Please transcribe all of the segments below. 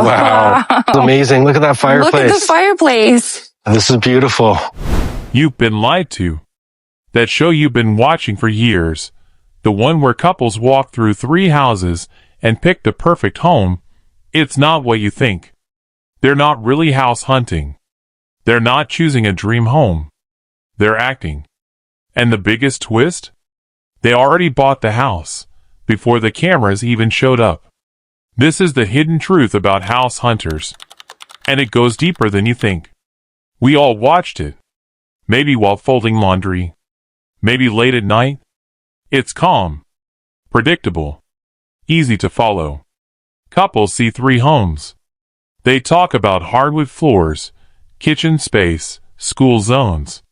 Wow. It's amazing. Look at that fireplace. Look at the fireplace. This is beautiful. You've been lied to. That show you've been watching for years, the one where couples walk through 3 houses and pick the perfect home, it's not what you think. They're not really house hunting. They're not choosing a dream home. They're acting. And the biggest twist? They already bought the house before the cameras even showed up. This is the hidden truth about house hunters. And it goes deeper than you think. We all watched it. Maybe while folding laundry. Maybe late at night. It's calm. Predictable. Easy to follow. Couples see 3 homes. They talk about hardwood floors, kitchen space, school zones.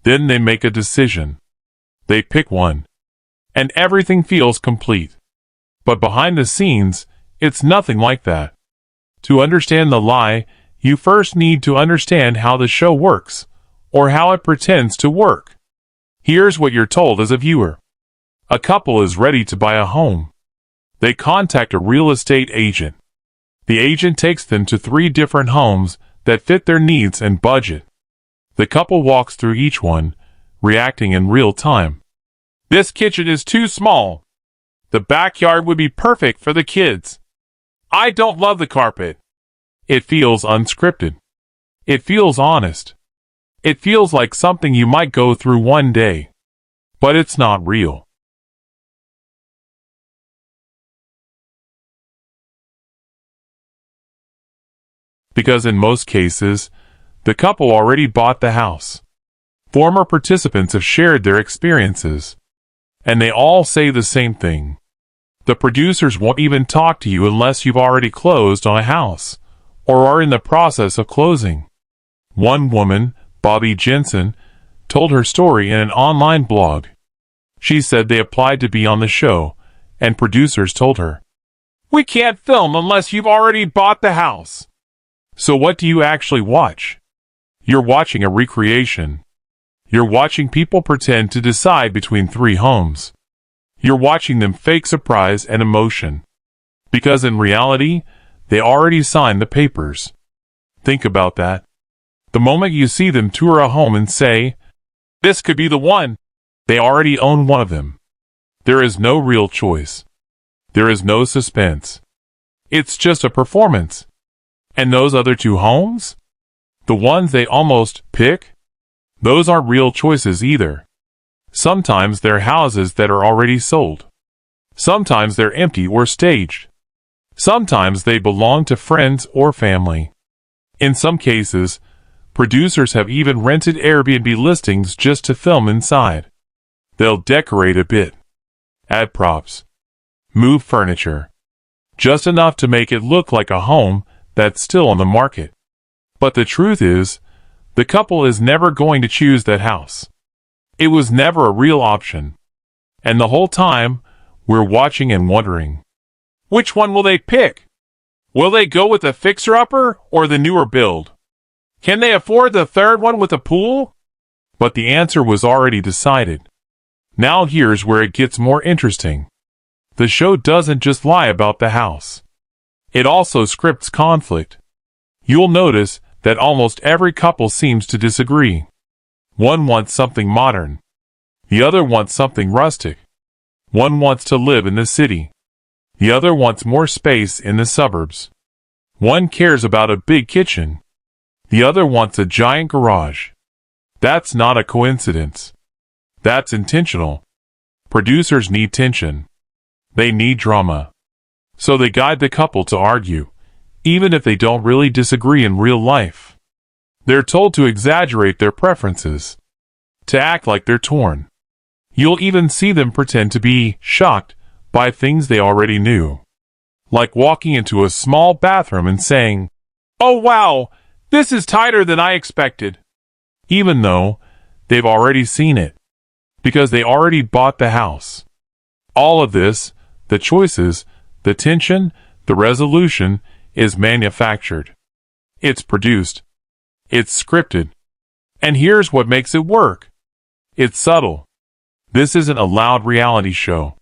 Then they make a decision. They pick one. And everything feels complete. But behind the scenes, it's nothing like that. To understand the lie, you first need to understand how the show works, or how it pretends to work. Here's what you're told as a viewer. A couple is ready to buy a home. They contact a real estate agent. The agent takes them to 3 different homes that fit their needs and budget. The couple walks through each one, reacting in real time. This kitchen is too small. The backyard would be perfect for the kids. I don't love the carpet. It feels unscripted. It feels honest. It feels like something you might go through one day. But it's not real. Because in most cases, the couple already bought the house. Former participants have shared their experiences. And they all say the same thing. The producers won't even talk to you unless you've already closed on a house, or are in the process of closing. One woman, Bobby Jensen, told her story in an online blog. She said they applied to be on the show, and producers told her, "We can't film unless you've already bought the house." So what do you actually watch? You're watching a recreation. You're watching people pretend to decide between 3 homes. You're watching them fake surprise and emotion. Because in reality, they already signed the papers. Think about that. The moment you see them tour a home and say, "This could be the one," they already own one of them. There is no real choice. There is no suspense. It's just a performance. And those other 2 homes? The ones they almost pick? Those aren't real choices either. Sometimes they're houses that are already sold. Sometimes they're empty or staged. Sometimes they belong to friends or family. In some cases, producers have even rented Airbnb listings just to film inside. They'll decorate a bit, add props, move furniture, just enough to make it look like a home that's still on the market. But the truth is, the couple is never going to choose that house. It was never a real option. And the whole time, we're watching and wondering, which one will they pick? Will they go with the fixer-upper or the newer build? Can they afford the 3rd one with a pool? But the answer was already decided. Now here's where it gets more interesting. The show doesn't just lie about the house. It also scripts conflict. You'll notice that almost every couple seems to disagree. One wants something modern. The other wants something rustic. One wants to live in the city. The other wants more space in the suburbs. One cares about a big kitchen. The other wants a giant garage. That's not a coincidence. That's intentional. Producers need tension. They need drama. So they guide the couple to argue, even if they don't really disagree in real life. They're told to exaggerate their preferences, to act like they're torn. You'll even see them pretend to be shocked by things they already knew. Like walking into a small bathroom and saying, "Oh wow, this is tighter than I expected." Even though they've already seen it. Because they already bought the house. All of this, the choices, the tension, the resolution, is manufactured. It's produced. It's scripted. And here's what makes it work. It's subtle. This isn't a loud reality show.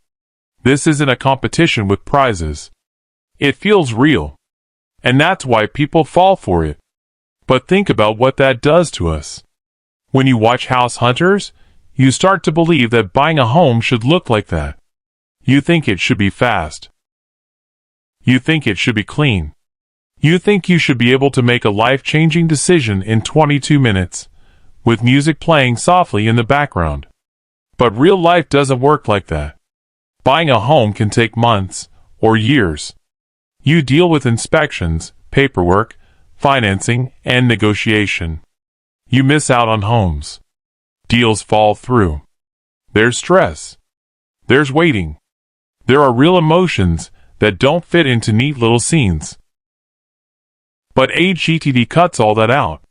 This isn't a competition with prizes. It feels real. And that's why people fall for it. But think about what that does to us. When you watch House Hunters, you start to believe that buying a home should look like that. You think it should be fast. You think it should be clean. You think you should be able to make a life-changing decision in 22 minutes, with music playing softly in the background. But real life doesn't work like that. Buying a home can take months or years. You deal with inspections, paperwork, financing, and negotiation. You miss out on homes. Deals fall through. There's stress. There's waiting. There are real emotions that don't fit into neat little scenes. But HGTV cuts all that out.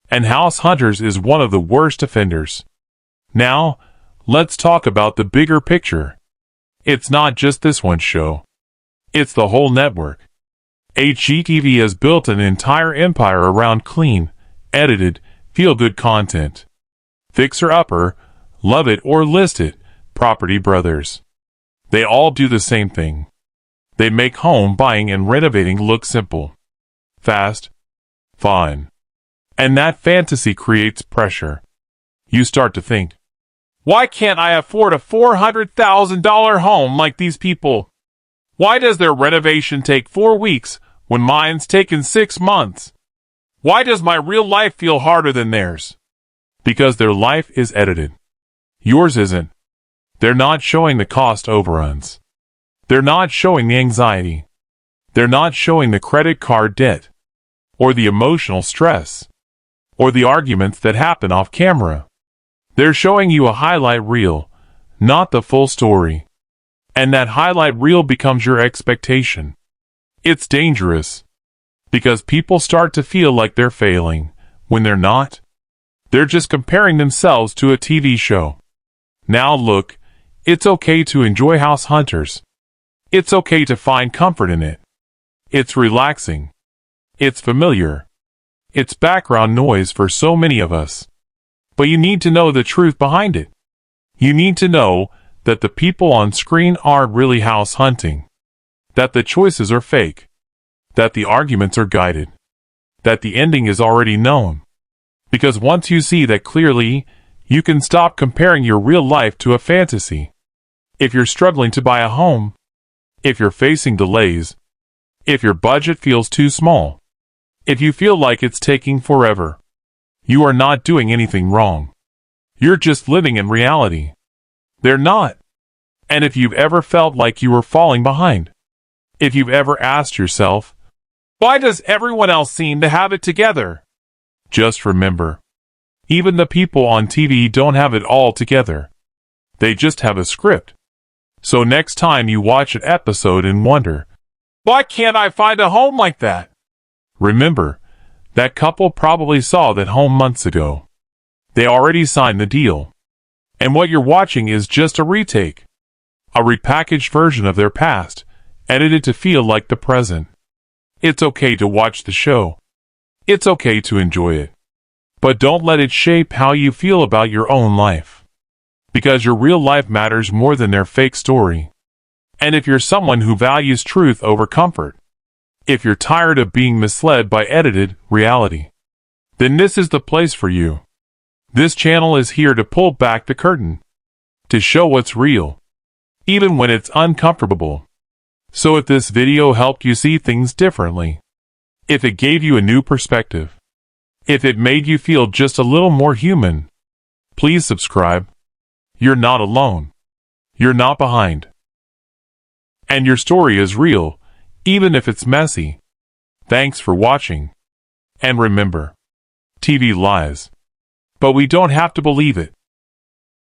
And House Hunters is one of the worst offenders. Now, let's talk about the bigger picture. It's not just this one show. It's the whole network. HGTV has built an entire empire around clean, edited, feel-good content. Fixer-upper, love it or list it, property brothers. They all do the same thing. They make home buying and renovating look simple, fast, fun. And that fantasy creates pressure. You start to think, why can't I afford a $400,000 home like these people? Why does their renovation take 4 weeks when mine's taken 6 months? Why does my real life feel harder than theirs? Because their life is edited. Yours isn't. They're not showing the cost overruns. They're not showing the anxiety. They're not showing the credit card debt, or the emotional stress, or the arguments that happen off camera. They're showing you a highlight reel, not the full story. And that highlight reel becomes your expectation. It's dangerous, because people start to feel like they're failing, when they're not. They're just comparing themselves to a TV show. Now look, it's okay to enjoy House Hunters. It's okay to find comfort in it. It's relaxing. It's familiar. It's background noise for so many of us. But you need to know the truth behind it. You need to know that the people on screen aren't really house hunting. That the choices are fake. That the arguments are guided. That the ending is already known. Because once you see that clearly, you can stop comparing your real life to a fantasy. If you're struggling to buy a home, if you're facing delays, if your budget feels too small, if you feel like it's taking forever, you are not doing anything wrong. You're just living in reality. They're not. And if you've ever felt like you were falling behind, if you've ever asked yourself, why does everyone else seem to have it together? Just remember, even the people on TV don't have it all together. They just have a script. So next time you watch an episode and wonder, why can't I find a home like that? Remember, that couple probably saw that home months ago. They already signed the deal. And what you're watching is just a retake. A repackaged version of their past, edited to feel like the present. It's okay to watch the show. It's okay to enjoy it. But don't let it shape how you feel about your own life. Because your real life matters more than their fake story. And if you're someone who values truth over comfort, if you're tired of being misled by edited reality, then this is the place for you. This channel is here to pull back the curtain, to show what's real, even when it's uncomfortable. So if this video helped you see things differently, if it gave you a new perspective, if it made you feel just a little more human, please subscribe. You're not alone. You're not behind. And your story is real, even if it's messy. Thanks for watching. And remember, TV lies. But we don't have to believe it.